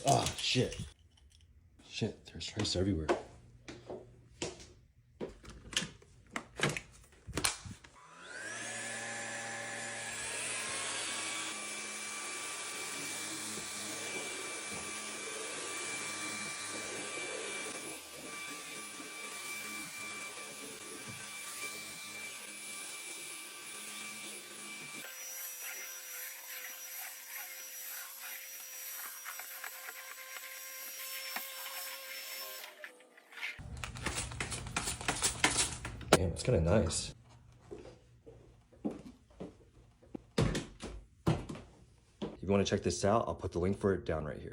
Oh, shit. Shit, there's rice everywhere. Damn, it's kind of nice. If you want to check this out, I'll put the link for it down right here.